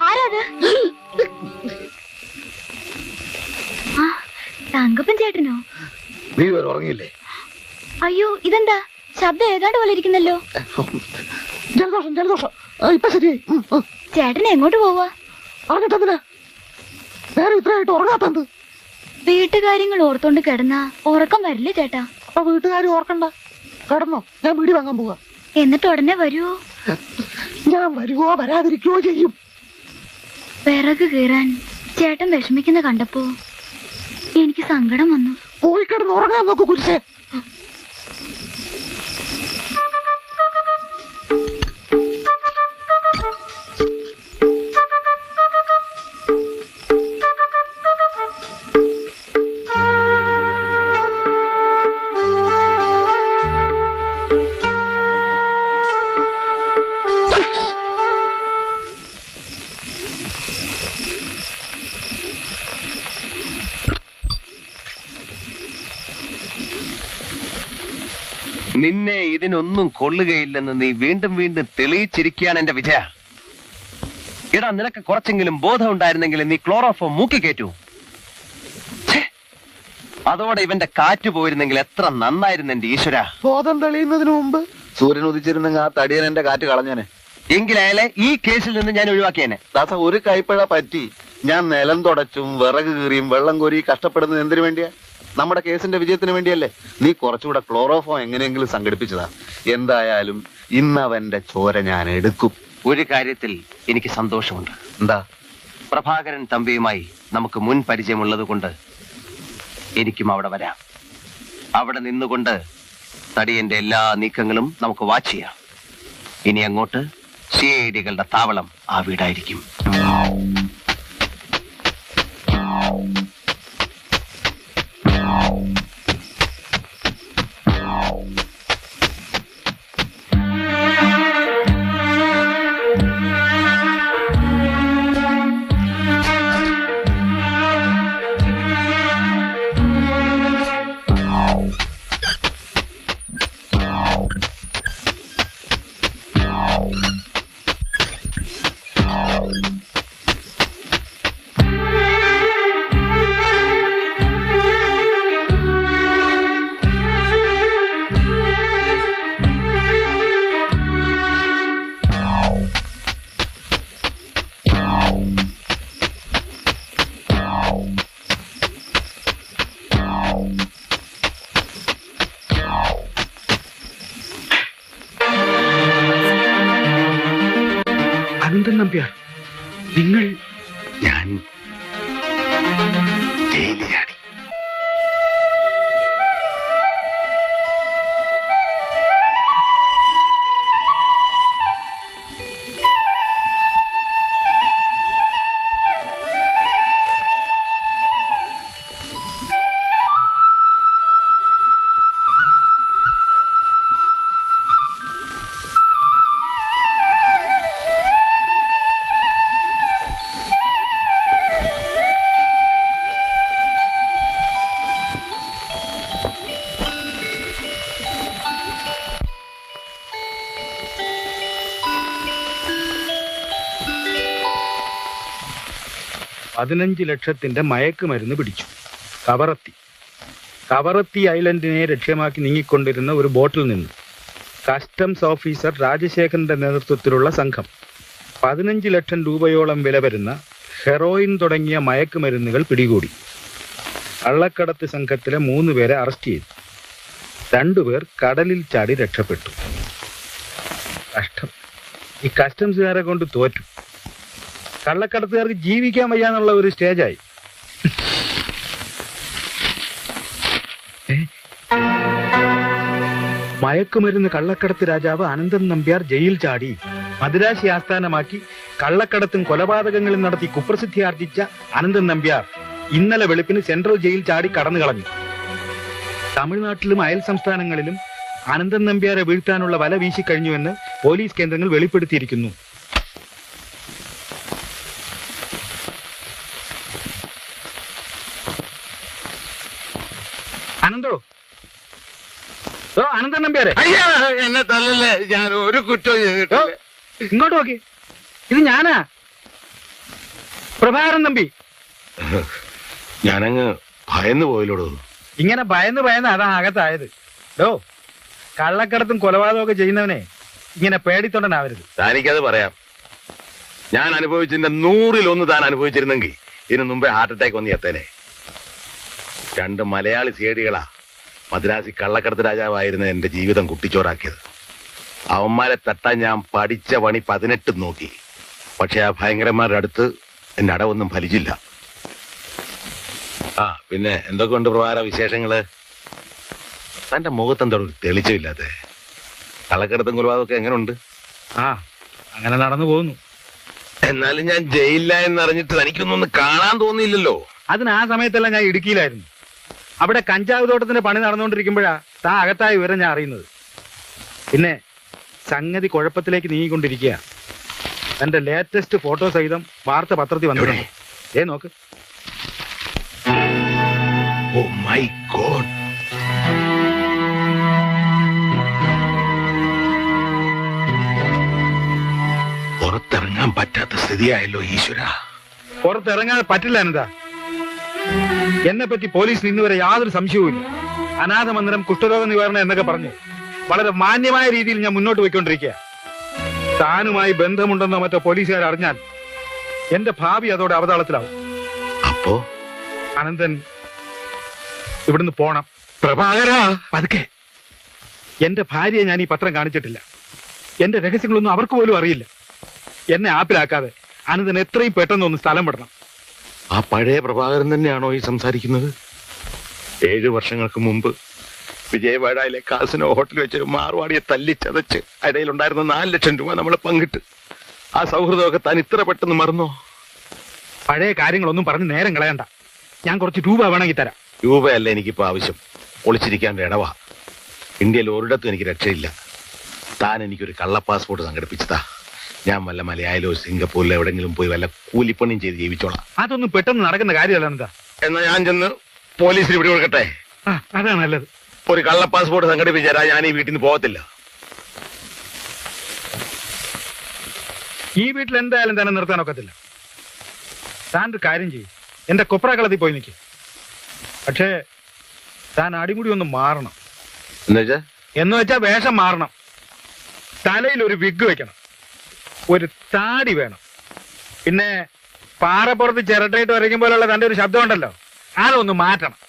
ആരാത്? തങ്കപ്പൻ ചേട്ടനോ? നീ വരെ ഉറങ്ങിയില്ലേ? അയ്യോ, ഇതെന്താ ശബ്ദം ഏതാണ്ട് പോലെ ഇരിക്കുന്നല്ലോ. ജലദോഷം ജലദോഷം. ഇപ്പൊ ശരിയായി. ചേട്ടൻ എങ്ങോട്ട് പോവാ? അറിഞ്ഞിട്ടെന്തിനാ നേരെ ഇത്രയായിട്ട് ഉറങ്ങാത്തത്? വീട്ടുകാര്യങ്ങൾ ഓർത്തോണ്ട് കിടന്നാ ഉറക്കം വരില്ലേ ചേട്ടാ? അപ്പൊ വീട്ടുകാരും ഓർക്കണ്ട, കിടന്നോ. ഞാൻ വീടി വാങ്ങാൻ പോവാ. എന്നിട്ട് ഉടനെ വരുവോ? ഞാൻ വരുവോ വരാതിരിക്കുകയോ ചെയ്യും. വിറക് കീറാൻ ചേട്ടൻ വിഷമിക്കുന്ന കണ്ടപ്പോ എനിക്ക് സങ്കടം വന്നു. പോയി കിടന്ന് ഉറങ്ങാൻ നോക്കൂ കുരിശേ. നിന്നെ ഇതിനൊന്നും കൊള്ളുകയില്ലെന്ന് നീ വീണ്ടും വീണ്ടും തെളിയിച്ചിരിക്കുകയാണ് എന്റെ വിജയ. എടാ, നിനക്ക് കുറച്ചെങ്കിലും ബോധം ഉണ്ടായിരുന്നെങ്കിൽ നീ ക്ലോറോഫോം മൂക്കി കയറ്റൂ. അതോടെ ഇവന്റെ കാറ്റ് പോയിരുന്നെങ്കിൽ എത്ര നന്നായിരുന്നു എന്റെ ഈശ്വര. ബോധം തെളിയുന്നതിന് മുമ്പ് സൂര്യൻ ഉദിച്ചിരുന്നെങ്കിൽ ആ തടിയൻ എന്റെ കാറ്റ് കളഞ്ഞേനെ. എങ്കിലയാളെ ഈ കേസിൽ നിന്ന് ഞാൻ ഒഴിവാക്കിയേനെ. ദാസ, ഒരു കൈപ്പഴ പറ്റി ഞാൻ നിലം തുടച്ചും വിറക് കീറിയും വെള്ളം കോരി കഷ്ടപ്പെടുന്നത് എന്തിനു വേണ്ടിയാ? നമ്മുടെ കേസിന്റെ വിജയത്തിന് വേണ്ടിയല്ലേ? നീ കുറച്ചുകൂടെ ക്ലോറോഫോം എങ്ങനെയെങ്കിലും സംഘടിപ്പിച്ചതാ. എന്തായാലും ഇന്നവന്റെ ചോര ഞാൻ എടുക്കും. ഒരു കാര്യത്തിൽ എനിക്ക് സന്തോഷമുണ്ട്. എന്താ? പ്രഭാകരൻ തമ്പിയുമായി നമുക്ക് മുൻ പരിചയമുള്ളത് കൊണ്ട് എനിക്കും അവിടെ വരാം. അവിടെ നിന്നുകൊണ്ട് തടിയന്റെ എല്ലാ നീക്കങ്ങളും നമുക്ക് വാച്ച് ചെയ്യാം. ഇനി അങ്ങോട്ട് സിഐഡികളുടെ താവളം ആ വീടായിരിക്കും. അനന്തൻ നമ്പ്യാർ, നിങ്ങൾ? ഞാൻ ജയിലിലാണ്. $15 ലക്ഷത്തിന്റെ മയക്കുമരുന്ന് പിടിച്ചു. കവറത്തി ഐലൻഡിനെ ലക്ഷ്യമാക്കി നീങ്ങിക്കൊണ്ടിരുന്ന ഒരു ബോട്ടിൽ നിന്ന് കസ്റ്റംസ് ഓഫീസർ രാജശേഖരന്റെ നേതൃത്വത്തിലുള്ള സംഘം 15 ലക്ഷം രൂപയോളം വില വരുന്ന ഹെറോയിൻ തുടങ്ങിയ മയക്കുമരുന്നുകൾ പിടികൂടി. കള്ളക്കടത്ത് സംഘത്തിലെ 3 പേരെ അറസ്റ്റ് ചെയ്തു. 2 പേർ കടലിൽ ചാടി രക്ഷപ്പെട്ടു. കഷ്ടം, ഈ കസ്റ്റംസുകാരെ കൊണ്ട് തോറ്റു. കള്ളക്കടത്തുകാർക്ക് ജീവിക്കാൻ വയ്യാന്നുള്ള ഒരു സ്റ്റേജായി. മയക്കുമരുന്ന് കള്ളക്കടത്ത് രാജാവ് അനന്തൻ നമ്പ്യാർ ജയിൽ ചാടി. മദിരാശി ആസ്ഥാനമാക്കി കള്ളക്കടത്തും കൊലപാതകങ്ങളും നടത്തി കുപ്രസിദ്ധി ആർജിച്ച അനന്തൻ നമ്പ്യാർ ഇന്നലെ വെളുപ്പിന് സെൻട്രൽ ജയിൽ ചാടി കടന്നു കളഞ്ഞു. തമിഴ്നാട്ടിലും അയൽ സംസ്ഥാനങ്ങളിലും അനന്തൻ നമ്പ്യാരെ വീഴ്ത്താനുള്ള വല വീശിക്കഴിഞ്ഞുവെന്ന് പോലീസ് കേന്ദ്രങ്ങൾ വെളിപ്പെടുത്തിയിരിക്കുന്നു. അനന്തോ, അനന്തൻ നമ്പ്യാരെ, എന്നെ തല്ലല്ലേ, ഞാൻ ഒരു കുറ്റവും ചെയ്തിട്ടില്ല. ഇങ്ങോട്ട് നോക്കി, ഇത് ഞാനാ, പ്രഭാകരൻ തമ്പി. ഞാനങ്ങ് ഭയന്നു പോയില്ലോടോ. ഇങ്ങനെ ഭയന്ന് അതാ അകത്തായത്. ഡോ, കള്ളക്കടത്തും കൊലപാതകവും ഒക്കെ ചെയ്യുന്നവനെ ഇങ്ങനെ പേടിത്തൊണ്ടനാവരുത്. താനിക്കത് പറയാം. ഞാൻ അനുഭവിച്ചതിന്റെ 100-1 താൻ അനുഭവിച്ചിരുന്നെങ്കിൽ ഇതിനു മുമ്പേ ഹാർട്ട് അറ്റാക്ക് വന്ന് എത്തേനെ. 2 മലയാളി സേടികളാ മദ്രാസി കള്ളക്കടത്ത് രാജാവായിരുന്ന എന്റെ ജീവിതം കുട്ടിച്ചോറാക്കിയത്. അവന്മാരെ തട്ടാൻ ഞാൻ പഠിച്ച പണി 18 നോക്കി. പക്ഷെ ആ ഭയങ്കരന്മാരുടെ അടുത്ത് എന്റെ അടവൊന്നും ഫലിച്ചില്ല. ആ പിന്നെ എന്തൊക്കെയുണ്ട് പ്രഭാര വിശേഷങ്ങള്? തന്റെ മുഖത്തെന്തോ തെളിച്ചില്ലാതെ. കള്ളക്കടത്തും കൊലപാതകമൊക്കെ എങ്ങനെയുണ്ട്? ആ, അങ്ങനെ നടന്നു പോകുന്നു. എന്നാലും ഞാൻ ജയിലില്ല എന്നറിഞ്ഞിട്ട് തനിക്കൊന്നും കാണാൻ തോന്നിയില്ലല്ലോ. അതിന് ആ സമയത്തെല്ലാം ഞാൻ ഇടുക്കിയിലായിരുന്നു. അവിടെ കഞ്ചാവ് തോട്ടത്തിന്റെ പണി നടന്നുകൊണ്ടിരിക്കുമ്പോഴാ താൻ അകത്തായ വിവരം ഞാൻ അറിയുന്നത്. പിന്നെ സംഗതി കുഴപ്പത്തിലേക്ക് നീങ്ങിക്കൊണ്ടിരിക്കുക. എന്റെ ലേറ്റസ്റ്റ് ഫോട്ടോ സഹിതം വാർത്ത പത്രത്തിൽ വന്നിട്ടുണ്ട്. നോക്ക്. Oh my god. പുറത്തിറങ്ങാൻ പറ്റാത്ത സ്ഥിതിയായല്ലോ ഈശ്വര. പുറത്തിറങ്ങാൻ പറ്റില്ല എന്താ? എന്നെ പറ്റി പോലീസിന് ഇന്നുവരെ യാതൊരു സംശയവുമില്ല. അനാഥ മന്ദിരം, കുഷ്ഠരോഗ നിവാരണം എന്നൊക്കെ പറഞ്ഞ് വളരെ മാന്യമായ രീതിയിൽ ഞാൻ മുന്നോട്ട് പോയിക്കൊണ്ടിരിക്കുക. താനുമായി ബന്ധമുണ്ടെന്നോ മറ്റോ പോലീസുകാർ അറിഞ്ഞാൽ എന്റെ ഭാവി അതോടെ അവതാളത്തിലാവും. അപ്പോ അനന്തൻ ഇവിടുന്ന് പോണം. പ്രഭാകരാ, പതുക്കെ. എന്റെ ഭാര്യയെ ഞാൻ ഈ പത്രം കാണിച്ചിട്ടില്ല. എന്റെ രഹസ്യങ്ങളൊന്നും അവർക്ക് പോലും അറിയില്ല. എന്നെ ആപ്പിലാക്കാതെ അനന്തൻ എത്രയും പെട്ടെന്ന് ഒന്ന് സ്ഥലം വിടണം. ആ പഴയ പ്രഭാകരൻ തന്നെയാണോ ഈ സംസാരിക്കുന്നത്? 7 വർഷങ്ങൾക്ക് മുമ്പ് വിജയവാഡയിലെ കാസിനോ ഹോട്ടലിൽ വെച്ചൊരു മാർവാടിയെ തല്ലിച്ചതച്ച് ഇടയിലുണ്ടായിരുന്ന 4 ലക്ഷം രൂപ നമ്മൾ പങ്കിട്ട് ആ സൗഹൃദമൊക്കെ താൻ ഇത്ര പെട്ടെന്ന് മറന്നോ? പഴയ കാര്യങ്ങളൊന്നും പറഞ്ഞ് നേരം കളയണ്ട. ഞാൻ കുറച്ച് രൂപ വേണമെങ്കിൽ തരാം. രൂപയല്ല എനിക്കിപ്പോ ആവശ്യം, ഒളിച്ചിരിക്കാൻ ഇടവാ. ഇന്ത്യയിൽ ഒരിടത്തും എനിക്ക് രക്ഷയില്ല. താൻ എനിക്കൊരു കള്ള പാസ്പോർട്ട് സംഘടിപ്പിച്ചതാ. ഞാൻ വല്ല മലയാളിലോ സിംഗപ്പൂരിലോ എവിടെങ്കിലും പോയി വല്ല കൂലിപ്പണിയും ചെയ്ത് ജീവിച്ചോളാം. അതൊന്നും പെട്ടെന്ന് നടക്കുന്ന കാര്യമല്ല എന്താ. എന്നാ ഞാൻ ചെന്ന് പോലീസിന് പിടി കൊടുക്കട്ടെ? അതാണ് നല്ലത്. ഒരു കള്ള പാസ്പോർട്ട് സംഘടിപ്പിച്ചാൽ ഞാൻ ഈ വീട്ടിൽ നിന്ന് പോകത്തില്ല. ഈ വീട്ടിൽ എന്തായാലും തന്നെ നിർത്താനൊക്കത്തില്ല. താൻ ഒരു കാര്യം ചെയ്യും, എന്റെ കൊപ്രാക്കളത്തിൽ പോയി നിൽക്കും. പക്ഷേ താൻ അടിമുടി ഒന്ന് മാറണം. എന്ന് വെച്ചാ വേഷം മാറണം. തലയിൽ ഒരു വിഗ് വെക്കണം, ഒരു താടി വേണം. പിന്നെ പാറപ്പുറത്ത് ചിരട്ടയിട്ട് വരയ്ക്കുമ്പോഴുള്ള തന്റെ ഒരു ശബ്ദം ഉണ്ടല്ലോ, അതൊന്ന് മാറ്റണം.